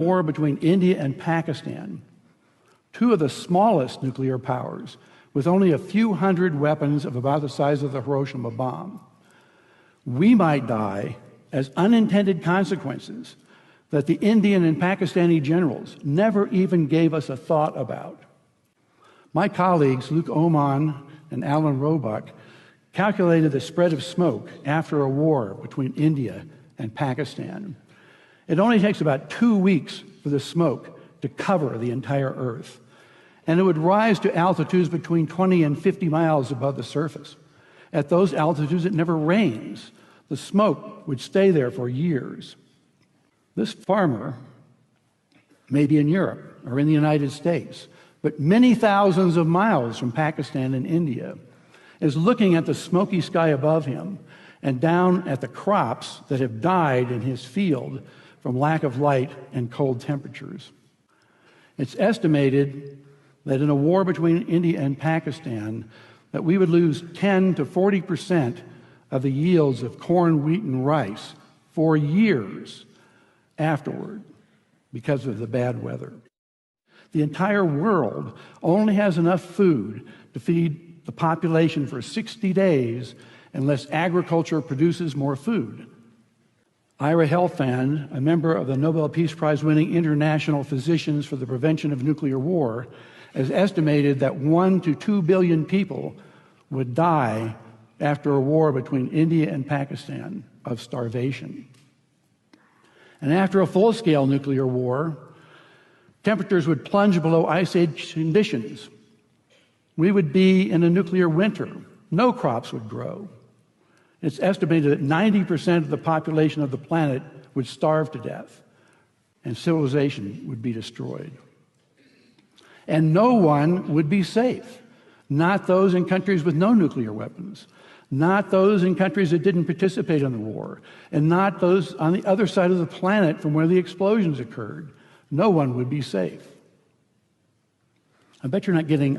war between India and Pakistan, two of the smallest nuclear powers, with only a few hundred weapons of about the size of the Hiroshima bomb, we might die as unintended consequences that the Indian and Pakistani generals never even gave us a thought about. My colleagues, Luke Oman and Alan Roebuck, calculated the spread of smoke after a war between India and Pakistan. It only takes about 2 weeks for the smoke to cover the entire Earth, and it would rise to altitudes between 20 and 50 miles above the surface. At those altitudes, it never rains. The smoke would stay there for years. This farmer may be in Europe or in the United States, but many thousands of miles from Pakistan and India, is looking at the smoky sky above him and down at the crops that have died in his field from lack of light and cold temperatures. It's estimated that in a war between India and Pakistan, that we would lose 10 to 40% of the yields of corn, wheat, and rice for years afterward because of the bad weather. The entire world only has enough food to feed the population for 60 days unless agriculture produces more food. Ira Helfand, a member of the Nobel Peace Prize-winning International Physicians for the Prevention of Nuclear War, has estimated that 1 to 2 billion people would die after a war between India and Pakistan of starvation. And after a full-scale nuclear war, temperatures would plunge below ice age conditions. We would be in a nuclear winter. No crops would grow. It's estimated that 90% of the population of the planet would starve to death, and civilization would be destroyed. And no one would be safe. Not those in countries with no nuclear weapons, not those in countries that didn't participate in the war, and not those on the other side of the planet from where the explosions occurred. No one would be safe. I bet you're not getting